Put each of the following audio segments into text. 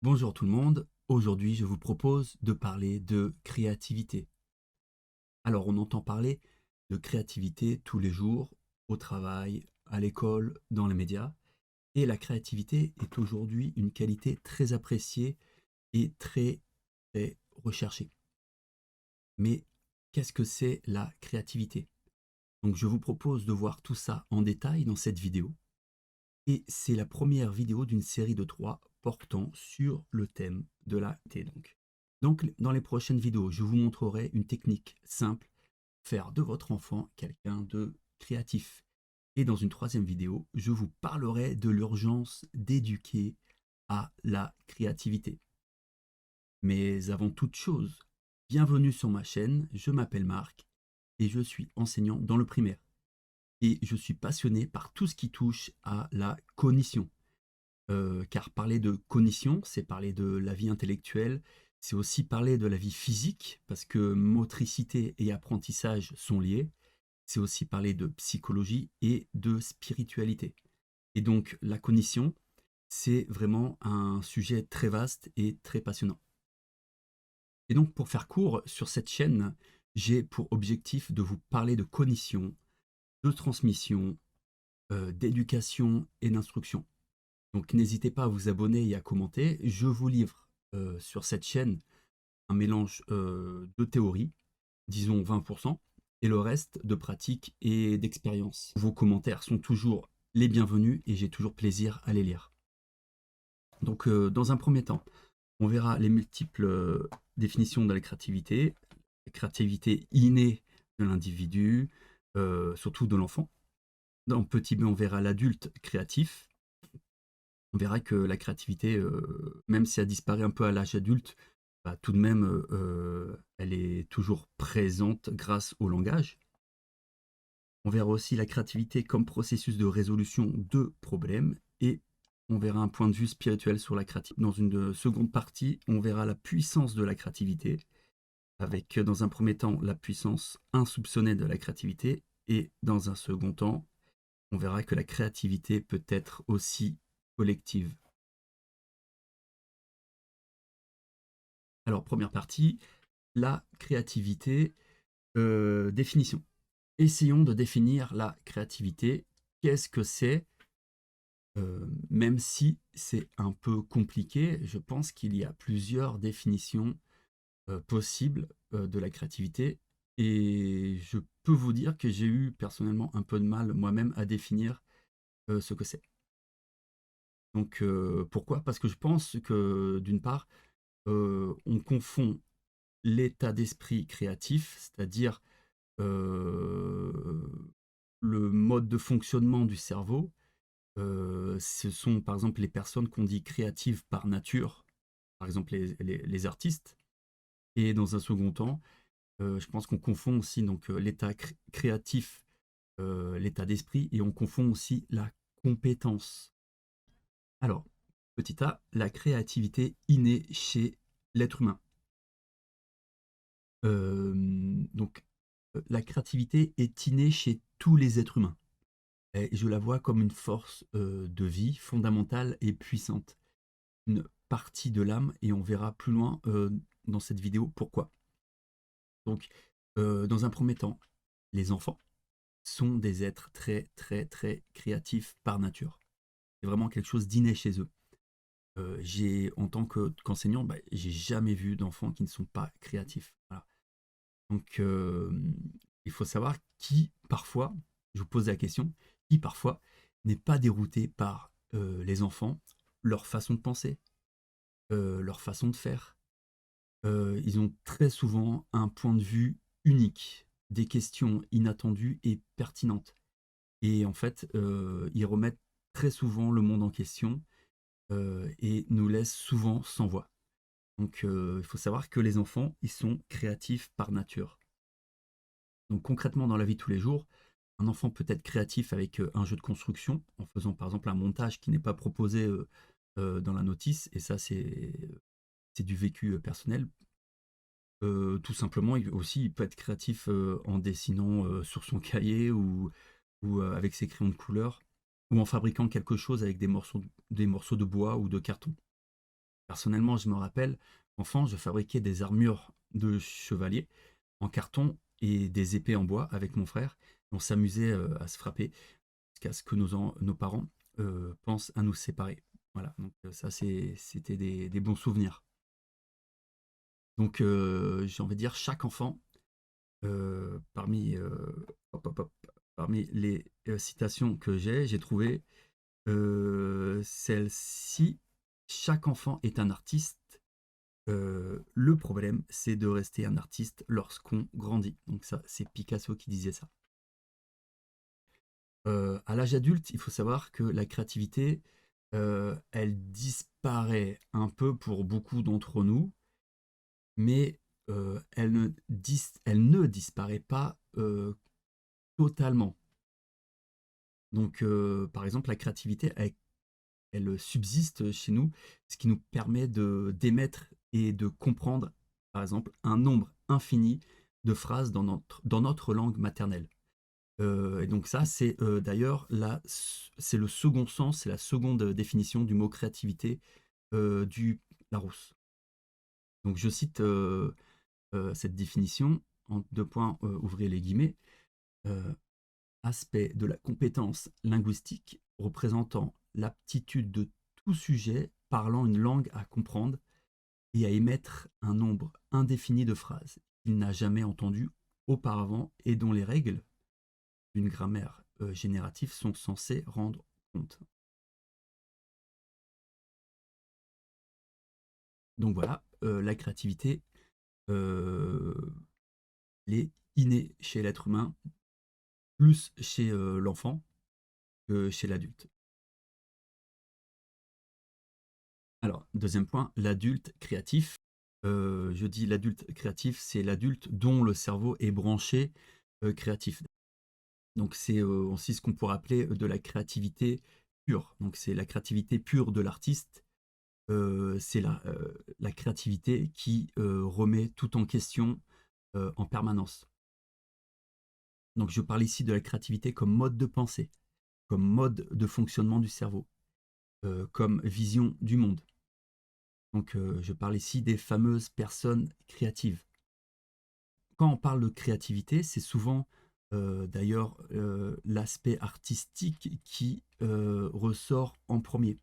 Bonjour tout le monde, aujourd'hui je vous propose de parler de créativité. Alors on entend parler de créativité tous les jours, au travail, à l'école, dans les médias, et la créativité est aujourd'hui une qualité très appréciée et très recherchée. Mais qu'est-ce que c'est la créativité? Donc je vous propose de voir tout ça en détail dans cette vidéo, et c'est la première vidéo d'une série de 3 portant sur le thème de la T donc dans les prochaines vidéos, je vous montrerai une technique simple, faire de votre enfant quelqu'un de créatif. Et dans une troisième vidéo, je vous parlerai de l'urgence d'éduquer à la créativité. Mais avant toute chose, bienvenue sur ma chaîne, je m'appelle Marc et je suis enseignant dans le primaire. Et je suis passionné par tout ce qui touche à la cognition. Car parler de cognition, c'est parler de la vie intellectuelle, c'est aussi parler de la vie physique, parce que motricité et apprentissage sont liés. C'est aussi parler de psychologie et de spiritualité. Et donc la cognition, c'est vraiment un sujet très vaste et très passionnant. Et donc pour faire court, sur cette chaîne, j'ai pour objectif de vous parler de cognition, de transmission, d'éducation et d'instruction. Donc n'hésitez pas à vous abonner et à commenter. Je vous livre sur cette chaîne un mélange de théorie, disons 20%, et le reste de pratique et d'expérience. Vos commentaires sont toujours les bienvenus et j'ai toujours plaisir à les lire. Donc dans un premier temps, on verra les multiples définitions de la créativité innée de l'individu, surtout de l'enfant. Dans petit b, on verra l'adulte créatif. On verra que la créativité, même si elle disparaît un peu à l'âge adulte, bah, tout de même, elle est toujours présente grâce au langage. On verra aussi la créativité comme processus de résolution de problèmes et on verra un point de vue spirituel sur la créativité. Dans une seconde partie, on verra la puissance de la créativité avec, dans un premier temps, la puissance insoupçonnée de la créativité et dans un second temps, on verra que la créativité peut être aussi collective. Alors, première partie, la créativité, définition. Essayons de définir la créativité. Qu'est-ce que c'est? Même si c'est un peu compliqué, je pense qu'il y a plusieurs définitions, possibles, de la créativité et je peux vous dire que j'ai eu personnellement un peu de mal moi-même à définir, ce que c'est. Donc, pourquoi? Parce que je pense que d'une part, on confond l'état d'esprit créatif, c'est-à-dire, heu, le mode de fonctionnement du cerveau. Ce sont par exemple les personnes qu'on dit créatives par nature, par exemple les artistes et dans un second temps, je pense qu'on confond aussi donc, l'état créatif, l'état d'esprit et on confond aussi la compétence. Alors, petit a, la créativité innée chez l'être humain. Donc, la créativité est innée chez tous les êtres humains et je la vois comme une force, de vie fondamentale et puissante. Une partie de l'âme et on verra plus loin, dans cette vidéo pourquoi. Donc, dans un premier temps, les enfants sont des êtres très créatifs par nature. C'est vraiment quelque chose d'inné chez eux. J'ai en tant qu'enseignant, bah, j'ai jamais vu d'enfants qui ne sont pas créatifs. Voilà. Donc, il faut savoir qui parfois, je vous pose la question, qui parfois n'est pas dérouté par, les enfants, leur façon de penser, leur façon de faire. Ils ont très souvent un point de vue unique, des questions inattendues et pertinentes et en fait, ils remettent très souvent le monde en question, et nous laissent souvent sans voix. Donc il faut savoir que les enfants, ils sont créatifs par nature. Donc concrètement, dans la vie de tous les jours, un enfant peut être créatif avec, un jeu de construction, en faisant par exemple un montage qui n'est pas proposé, dans la notice et ça c'est du vécu, personnel. Tout simplement, il peut être créatif, en dessinant, sur son cahier ou avec ses crayons de couleur ou en fabriquant quelque chose avec des morceaux de bois ou de carton. Personnellement, je me rappelle, enfant, je fabriquais des armures de chevalier en carton et des épées en bois avec mon frère. On s'amusait, à se frapper jusqu'à ce que nos parents, pensent à nous séparer. Voilà, donc ça c'était des bons souvenirs. Donc j'ai envie de dire chaque enfant, parmi, hop, hop, hop, parmi les, citations que j'ai trouvé, celle-ci: «Chaque enfant est un artiste, le problème, c'est de rester un artiste lorsqu'on grandit». Donc ça, c'est Picasso qui disait ça. À l'âge adulte, il faut savoir que la créativité, elle disparaît un peu pour beaucoup d'entre nous, mais, elle ne disparaît pas, totalement. Donc, par exemple, la créativité, elle subsiste chez nous, ce qui nous permet d'émettre et de comprendre, par exemple, un nombre infini de phrases dans notre langue maternelle. Et donc ça, c'est, d'ailleurs c'est le second sens, c'est la seconde définition du mot créativité, du Larousse. Donc je cite, cette définition en 2 points, ouvrez les guillemets, heu aspect de la compétence linguistique représentant l'aptitude de tout sujet parlant une langue à comprendre et à émettre un nombre indéfini de phrases qu'il n'a jamais entendues auparavant et dont les règles d'une grammaire générative sont censées rendre compte. Donc voilà, la créativité, euh, elle est innée chez l'être humain, plus chez l'enfant que chez l'adulte. Alors, deuxième point, l'adulte créatif. Je dis l'adulte créatif, c'est l'adulte dont le cerveau est branché, créatif. Donc c'est, aussi ce qu'on pourrait appeler, de la créativité pure. Donc c'est la créativité pure de l'artiste, c'est la créativité qui, remet tout en question, en permanence. Donc je parle ici de la créativité comme mode de pensée, comme mode de fonctionnement du cerveau, comme vision du monde. Donc je parle ici des fameuses personnes créatives. Quand on parle de créativité, c'est souvent, d'ailleurs, l'aspect artistique qui, ressort en premier.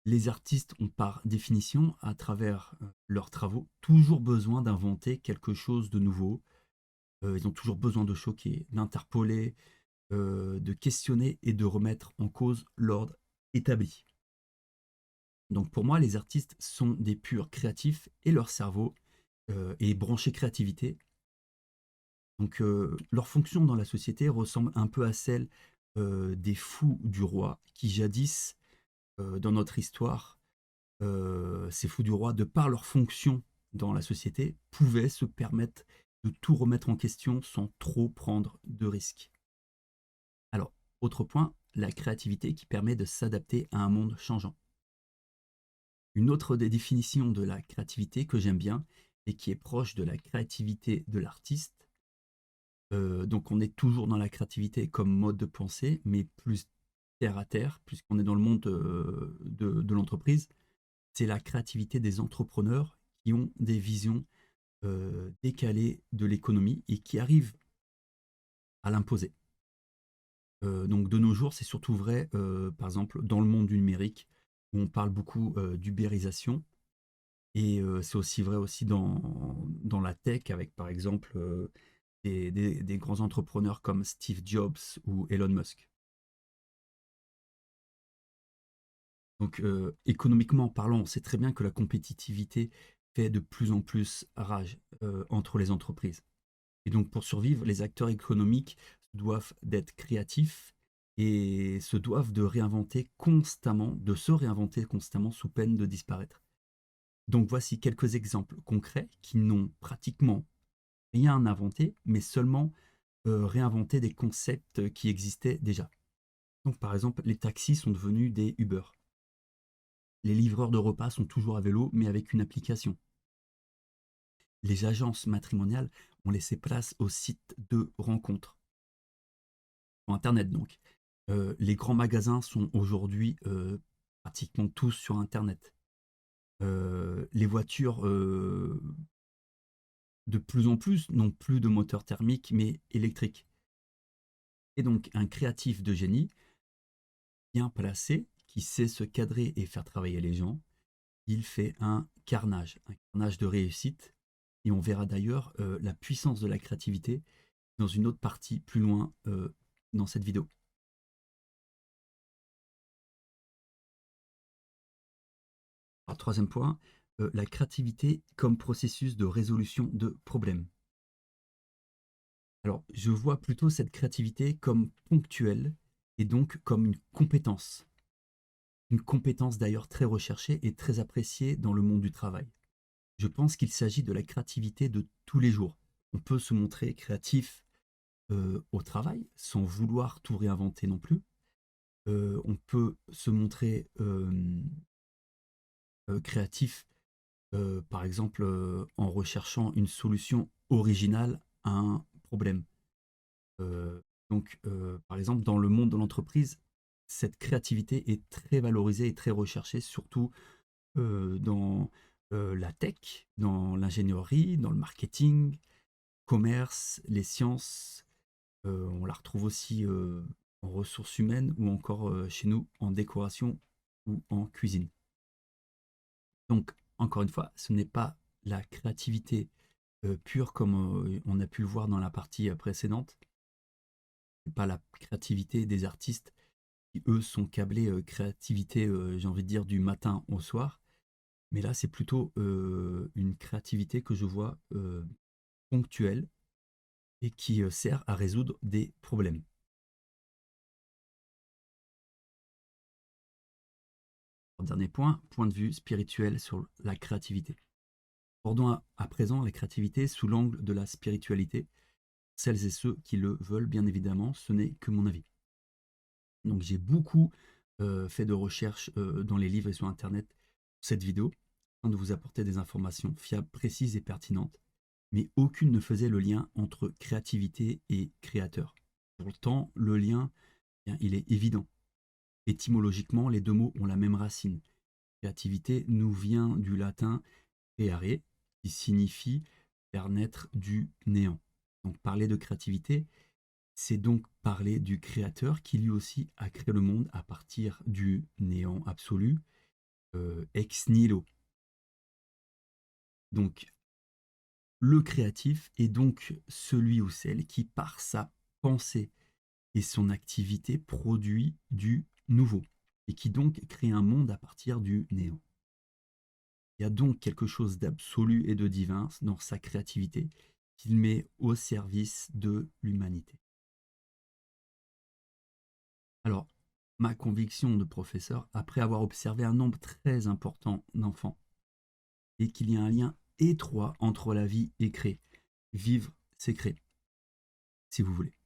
Les artistes ont par définition, à travers, leurs travaux, toujours besoin d'inventer quelque chose de nouveau. Ils ont toujours besoin de choquer, d'interpeller, de questionner et de remettre en cause l'ordre établi. Donc pour moi, les artistes sont des purs créatifs et leur cerveau, est branché créativité. Donc, leur fonction dans la société ressemble un peu à celle, des fous du roi qui jadis, dans notre histoire, ces fous du roi, de par leur fonction dans la société, pouvaient se permettre de tout remettre en question sans trop prendre de risques. Alors, autre point, la créativité qui permet de s'adapter à un monde changeant. Une autre des définitions de la créativité que j'aime bien et qui est proche de la créativité de l'artiste. Donc on est toujours dans la créativité comme mode de pensée, mais plus terre à terre, puisqu'on est dans le monde, de l'entreprise. C'est la créativité des entrepreneurs qui ont des visions, décalées de l'économie et qui arrivent à l'imposer. Donc de nos jours, c'est surtout vrai, par exemple, dans le monde du numérique, où on parle beaucoup, d'ubérisation et c'est aussi vrai aussi dans la tech avec, par exemple, des grands entrepreneurs comme Steve Jobs ou Elon Musk. Donc, économiquement parlant, on sait très bien que la compétitivité fait de plus en plus rage, entre les entreprises. Et donc pour survivre, les acteurs économiques doivent d'être créatifs et se doivent de se réinventer constamment sous peine de disparaître. Donc voici quelques exemples concrets qui n'ont pratiquement rien inventé, mais seulement, réinventé des concepts qui existaient déjà. Donc par exemple, les taxis sont devenus des Uber. Les livreurs de repas sont toujours à vélo, mais avec une application. Les agences matrimoniales ont laissé place aux sites de rencontres, sur internet donc. Les grands magasins sont aujourd'hui, pratiquement tous sur internet. Les voitures, de plus en plus, n'ont plus de moteur thermique, mais électrique. Et donc un créatif de génie, bien placé, qui sait se cadrer et faire travailler les gens, il fait un carnage de réussite. Et on verra d'ailleurs la puissance de la créativité dans une autre partie plus loin dans cette vidéo. Alors, troisième point, la créativité comme processus de résolution de problèmes. Alors, je vois plutôt cette créativité comme ponctuelle et donc comme une compétence. Une compétence d'ailleurs très recherchée et très appréciée dans le monde du travail. Je pense qu'il s'agit de la créativité de tous les jours. On peut se montrer créatif au travail sans vouloir tout réinventer non plus. On peut se montrer créatif, par exemple, en recherchant une solution originale à un problème. Par exemple, dans le monde de l'entreprise, cette créativité est très valorisée et très recherchée, surtout dans la tech, dans l'ingénierie, dans le marketing, commerce, les sciences. On la retrouve aussi en ressources humaines ou encore chez nous en décoration ou en cuisine. Donc, encore une fois, ce n'est pas la créativité pure comme on a pu le voir dans la partie précédente. Ce n'est pas la créativité des artistes qui, eux, sont câblés créativité, j'ai envie de dire, du matin au soir. Mais là, c'est plutôt une créativité que je vois ponctuelle et qui sert à résoudre des problèmes. Dernier point, point de vue spirituel sur la créativité. Abordons à présent la créativité sous l'angle de la spiritualité. Celles et ceux qui le veulent, bien évidemment, ce n'est que mon avis. Donc j'ai beaucoup fait de recherches dans les livres et sur Internet pour cette vidéo, afin de vous apporter des informations fiables, précises et pertinentes, mais aucune ne faisait le lien entre créativité et créateur. Pourtant, le lien, eh bien, il est évident. Étymologiquement, les deux mots ont la même racine. Créativité nous vient du latin creare, qui signifie faire naître du néant. Donc parler de créativité, c'est donc parler du créateur qui lui aussi a créé le monde à partir du néant absolu, ex nihilo. Donc le créatif est donc celui ou celle qui, par sa pensée et son activité, produit du nouveau et qui donc crée un monde à partir du néant. Il y a donc quelque chose d'absolu et de divin dans sa créativité qu'il met au service de l'humanité. Alors, ma conviction de professeur, après avoir observé un nombre très important d'enfants, est qu'il y a un lien étroit entre la vie et créer. Vivre, c'est créer, si vous voulez.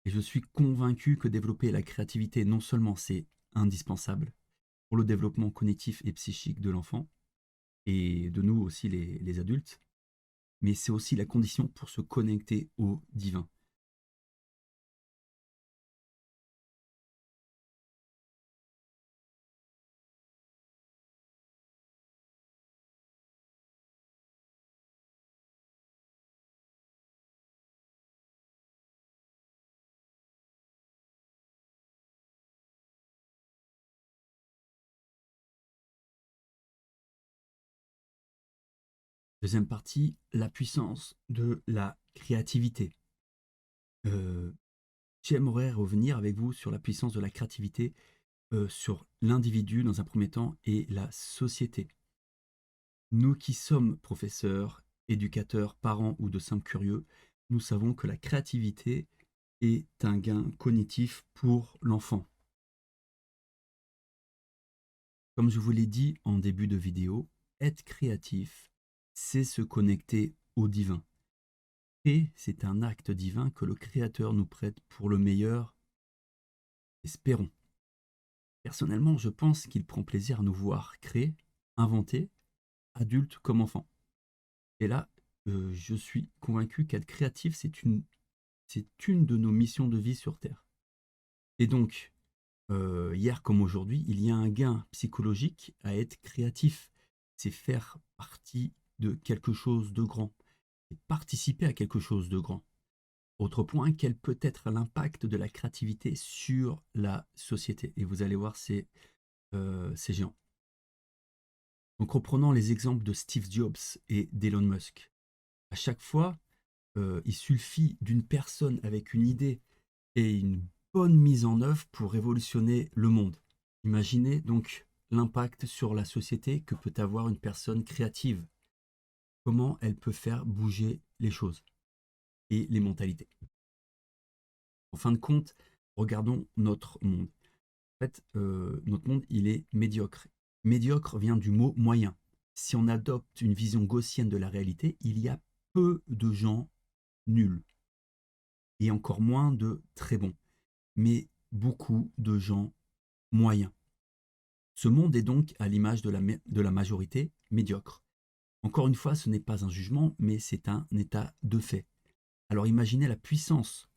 Et je suis convaincu que développer la créativité, non seulement c'est indispensable pour le développement cognitif et psychique de l'enfant, et de nous aussi les adultes, mais c'est aussi la condition pour se connecter au divin. Deuxième partie, la puissance de la créativité. Euh, J'aimerais revenir avec vous sur la puissance de la créativité sur l'individu dans un premier temps et la société. Nous qui sommes professeurs, éducateurs, parents ou de simples curieux, nous savons que la créativité est un gain cognitif pour l'enfant. Comme je vous l'ai dit en début de vidéo, être créatif, c'est se connecter au divin. Et c'est un acte divin que le Créateur nous prête pour le meilleur, espérons. Personnellement, je pense qu'il prend plaisir à nous voir créer, inventer, adultes comme enfants. Et là, je suis convaincu qu'être créatif, c'est une de nos missions de vie sur Terre. Et donc, hier comme aujourd'hui, il y a un gain psychologique à être créatif. c'est faire partie de quelque chose de grand, et participer à quelque chose de grand. Autre point, quel peut être l'impact de la créativité sur la société? Et vous allez voir, c'est géant. Donc reprenons les exemples de Steve Jobs et d'Elon Musk. À chaque fois, il suffit d'une personne avec une idée et une bonne mise en œuvre pour révolutionner le monde. Imaginez donc l'impact sur la société que peut avoir une personne créative. Comment elle peut faire bouger les choses et les mentalités. En fin de compte, regardons notre monde. En fait, notre monde, il est médiocre. Médiocre vient du mot moyen. Si on adopte une vision gaussienne de la réalité, il y a peu de gens nuls et encore moins de très bons, mais beaucoup de gens moyens. Ce monde est donc à l'image de la majorité médiocre. Encore une fois, ce n'est pas un jugement, mais c'est un état de fait. Alors imaginez la puissance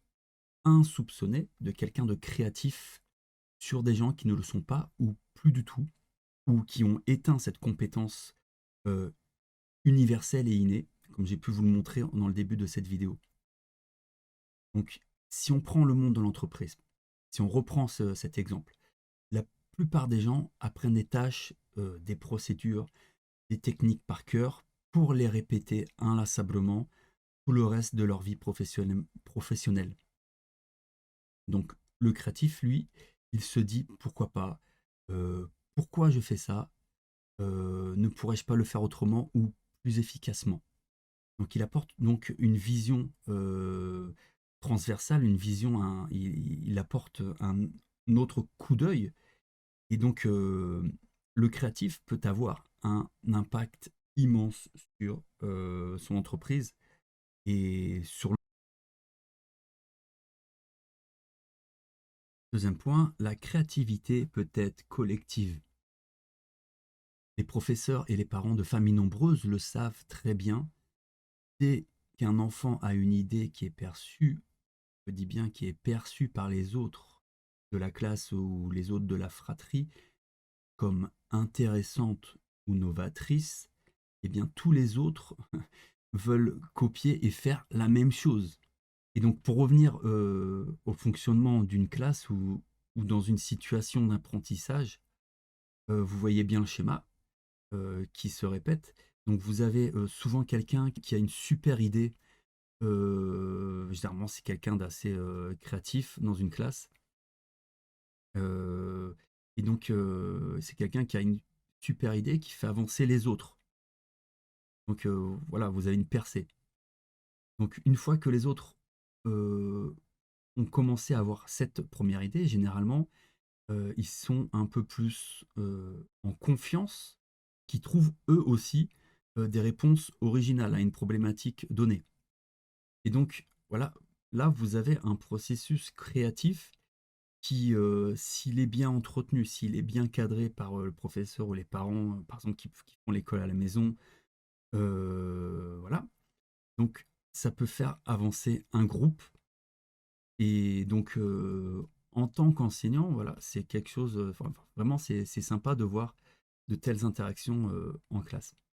insoupçonnée de quelqu'un de créatif sur des gens qui ne le sont pas ou plus du tout, ou qui ont éteint cette compétence euh, universelle et innée, comme j'ai pu vous le montrer dans le début de cette vidéo. Donc, si on prend le monde de l'entreprise, si on reprend cet exemple, la plupart des gens apprennent des tâches, des procédures, des techniques par cœur pour les répéter inlassablement tout le reste de leur vie professionnelle. Donc, le créatif, lui, il se dit pourquoi pas, pourquoi je fais ça, ne pourrais-je pas le faire autrement ou plus efficacement. Donc, il apporte donc une vision transversale, une vision, il apporte un autre coup d'œil. Et donc, le créatif peut avoir un impact immense sur son entreprise et sur le deuxième point, la créativité peut être collective. Les professeurs et les parents de familles nombreuses le savent très bien. Dès qu'un enfant a une idée qui est perçue, je dis bien qui est perçue par les autres de la classe ou les autres de la fratrie comme intéressante ou novatrice, eh bien tous les autres veulent copier et faire la même chose. Et donc pour revenir au fonctionnement d'une classe ou dans une situation d'apprentissage, vous voyez bien le schéma qui se répète. Donc vous avez souvent quelqu'un qui a une super idée. Généralement, c'est quelqu'un d'assez créatif dans une classe. Euh, et donc, c'est quelqu'un qui a une super idée qui fait avancer les autres. Donc, voilà, vous avez une percée. Donc, une fois que les autres ont commencé à avoir cette première idée, généralement, ils sont un peu plus en confiance, qui trouvent eux aussi des réponses originales à une problématique donnée. Et donc, voilà, là, vous avez un processus créatif qui, s'il est bien entretenu, s'il est bien cadré par le professeur ou les parents, par exemple, qui font l'école à la maison, voilà. Donc, ça peut faire avancer un groupe. Et donc, en tant qu'enseignant, voilà, c'est quelque chose, vraiment, c'est sympa de voir de telles interactions en classe.